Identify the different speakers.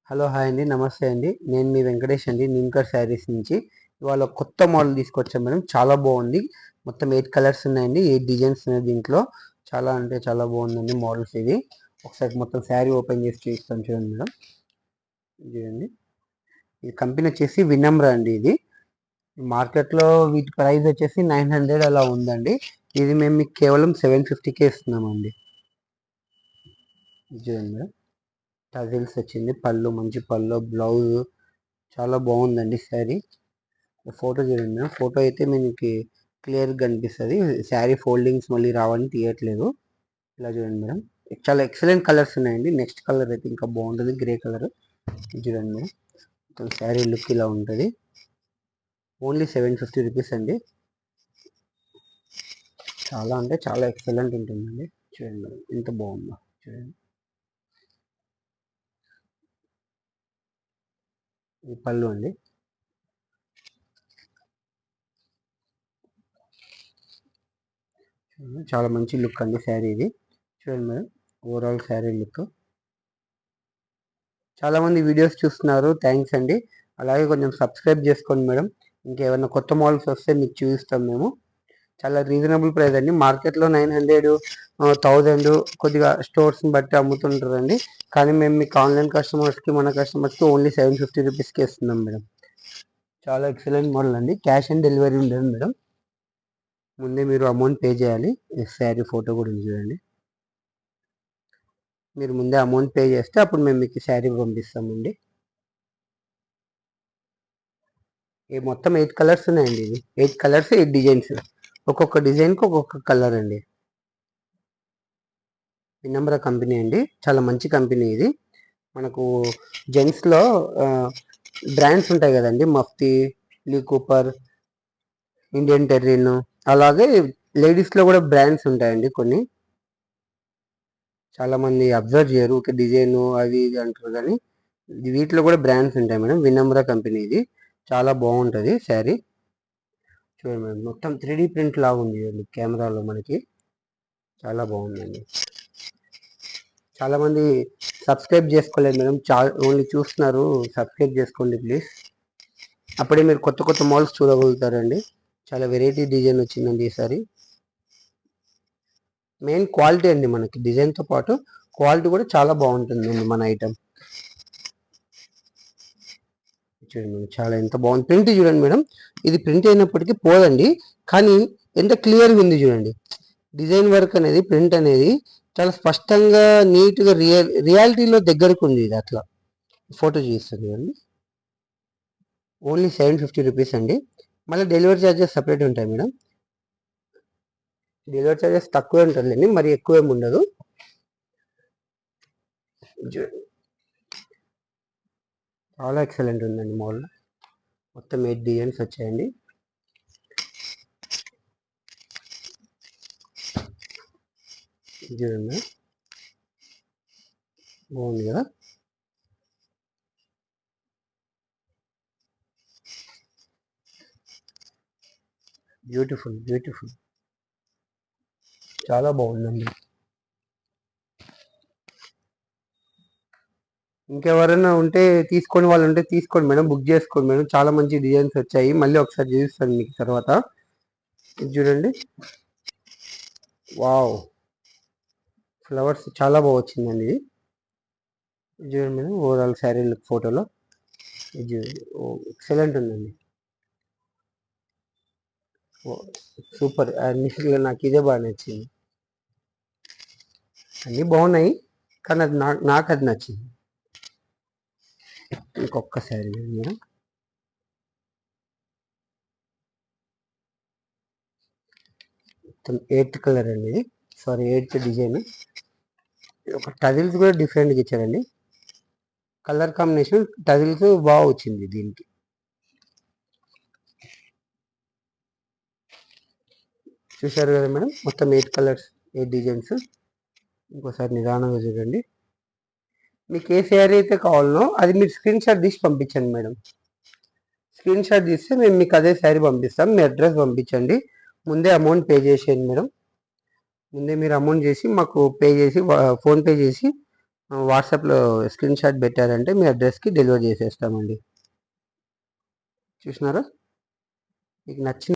Speaker 1: Hello hi అండి, నమస్తే అండి. నేను మీ వెంకటేష్ అండి, నిమ్కర్ శారీస్ నుంచి. ఇవాళ కొత్త మోడల్ తీసుకొచ్చాం మేడం. చాలా బాగుంది. మొత్తం 8 కలర్స్ ఉన్నాయండి, 8 డిజైన్స్ ఉన్నాయి దీంట్లో. చాలా అంటే చాలా బాగుందండి మోడల్స్ ఇది. ఒకసారి మొత్తం శారీ ఓపెన్ చేసి చూపిస్తాను చూడండి మేడం. చూడండి, ఈ కంపెనీ వచ్చేసి వినమ్ర అండి. ఇది మార్కెట్లో వీటి ప్రైస్ వచ్చేసి 900 అలా ఉందండి. ఇది మేము మీకు కేవలం 750కే ఇస్తున్నామండి. చూడండి మేడం, టజిల్స్ వచ్చింది, పళ్ళు మంచి పళ్ళు, బ్లౌజ్ చాలా బాగుందండి శారీ. ఫోటో చూడండి, ఫోటో అయితే మీకు క్లియర్గా కనిపిస్తుంది. శారీ ఫోల్డింగ్స్ మళ్ళీ రావని తీయట్లేదు. ఇలా చూడండి మేడం, చాలా ఎక్సలెంట్ కలర్స్ ఉన్నాయండి. నెక్స్ట్ కలర్ అయితే ఇంకా బాగుంటుంది, గ్రే కలర్. చూడండి మేడం, మొత్తం శారీ లుక్ ఇలా ఉంటుంది. ఓన్లీ 750 రూపీస్ అండి. చాలా అంటే చాలా ఎక్సలెంట్ ఉంటుందండి. చూడండి మేడం, ఎంత బాగుందో చూడండి. ఈ పళ్ళు అండి, చాలా మంచి లుక్ అండి శారీ ఇది. చూడండి మేడం, ఓవరాల్ శారీ లుక్. చాలామంది వీడియోస్ చూస్తున్నారు, థ్యాంక్స్ అండి. అలాగే కొంచెం సబ్స్క్రైబ్ చేసుకోండి మేడం. ఇంకేమైనా కొత్త మోడల్స్ వస్తే మీకు చూపిస్తాం మేము. చాలా రీజనబుల్ ప్రైస్ అండి. మార్కెట్లో 900, 1000 కొద్దిగా స్టోర్స్ని బట్టి అమ్ముతుంటారండి. కానీ మేము మీకు ఆన్లైన్ కస్టమర్స్కి, మన కస్టమర్స్కి ఓన్లీ 750 రూపీస్కి ఇస్తున్నాం మేడం. చాలా ఎక్సలెంట్ మోడల్ అండి. క్యాష్ ఆన్ డెలివరీ ఉండదు మేడం. ముందే మీరు అమౌంట్ పే చేయాలి. శారీ ఫోటో కూడా ఉంది చూడండి. మీరు ముందే అమౌంట్ పే చేస్తే అప్పుడు మేము మీకు శారీ పంపిస్తామండి. ఈ మొత్తం 8 కలర్స్ ఉన్నాయండి. ఇది 8 కలర్స్, 8 డిజైన్స్. ఒక్కొక్క డిజైన్కి ఒక్కొక్క కలర్ అండి. వినమ్ర కంపెనీ అండి, చాలా మంచి కంపెనీ ఇది. మనకు జెంట్స్లో బ్రాండ్స్ ఉంటాయి కదండి, మఫ్తీ, లీ కూపర్, ఇండియన్ టెర్రిన్. అలాగే లేడీస్లో కూడా బ్రాండ్స్ ఉంటాయండి కొన్ని. చాలామంది అబ్జర్వ్ చేయరు, ఒక డిజైన్ అది ఇది అంటారు, కానీ వీటిలో కూడా బ్రాండ్స్ ఉంటాయి మేడం. వినమ్ర కంపెనీ ఇది. చాలా బాగుంటుంది శారీ. చూడండి మేడం, మొత్తం 3D ప్రింట్ లాగా ఉంది కెమెరాలో మనకి. చాలా బాగుందండి. చాలామంది సబ్స్క్రైబ్ చేసుకోలేదు మేడం, ఓన్లీ చూస్తున్నారు. సబ్స్క్రైబ్ చేసుకోండి ప్లీజ్. అప్పుడే మీరు కొత్త కొత్త మోడల్స్ చూడగలుగుతారండి. చాలా వెరైటీ డిజైన్ వచ్చిందండి ఈసారి. మెయిన్ క్వాలిటీ అండి, మనకి డిజైన్తో పాటు క్వాలిటీ కూడా చాలా బాగుంటుందండి మన ఐటమ్. చూడండి మేడం, చాలా ఎంత బాగుంది. ప్రింట్ చూడండి మేడం, ఇది ప్రింట్ అయినప్పటికీ పోదండి, కానీ ఎంత క్లియర్గా ఉంది చూడండి. డిజైన్ వర్క్ అనేది, ప్రింట్ అనేది చాలా స్పష్టంగా, నీట్గా, రియాలిటీలో దగ్గరకు ఉంది ఇది. అట్లా ఫోటో చూపిస్తుంది అండి. ఓన్లీ 750 రూపీస్ అండి. మళ్ళీ డెలివరీ ఛార్జెస్ సపరేట్ ఉంటాయి మేడం. డెలివరీ ఛార్జెస్ తక్కువే ఉంటుందండి, మరి ఎక్కువ ఏమి ఉండదు. చాలా ఎక్సలెంట్ ఉందండి మోడల్. మొత్తం 8 డిజైన్స్ వచ్చాయండి. చూడండి, బాగుంది కదా. బ్యూటిఫుల్ బ్యూటిఫుల్, చాలా బాగుందండి. ఇంకెవరైనా ఉంటే తీసుకొని వాళ్ళు ఉంటే తీసుకోండి మేడం, బుక్ చేసుకోండి మేడం. చాలా మంచి డిజైన్స్ వచ్చాయి. మళ్ళీ ఒకసారి చూపిస్తాను మీకు తర్వాత. ఇది చూడండి, వావ్, ఫ్లవర్స్ చాలా బాగా వచ్చిందండి ఇది. చూడండి మేడం, ఓవరాల్ శారీ లుక్ ఫోటోలో. ఇది చూడండి, ఎక్సలెంట్ ఉందండి. సూపర్. అన్నిటిలో నాకు ఇదే బాగా నచ్చింది. అన్నీ బాగున్నాయి, కానీ అది నాకు అది నచ్చింది. ఇంకొకసారి మేడం, మొత్తం 8th కలర్ అండి ఇది. Sorry, 8th design. ఒక టజిల్స్ కూడా డిఫరెంట్గా ఇచ్చారండి. కలర్ కాంబినేషన్ టజిల్స్ బాగా వచ్చింది దీనికి. చూశారు కదా మేడం, మొత్తం 8 కలర్స్, 8 డిజైన్స్. ఇంకోసారి నిదానంగా చూడండి. మీకు ఏ శారీ అయితే కావాలనో అది మీరు స్క్రీన్ షాట్ తీసి పంపించండి మేడం. స్క్రీన్ షాట్ తీస్తే మేము మీకు అదే శారీ పంపిస్తాం. మీ అడ్రస్ పంపించండి. ముందే అమౌంట్ పే చేసేయండి మేడం. ముందే మీరు అమౌంట్ చేసి మాకు పే చేసి, ఫోన్పే చేసి వాట్సాప్లో స్క్రీన్ షాట్ పెట్టారంటే మీ అడ్రస్కి డెలివరీ చేసేస్తామండి. చూసినారా? మీకు నచ్చిన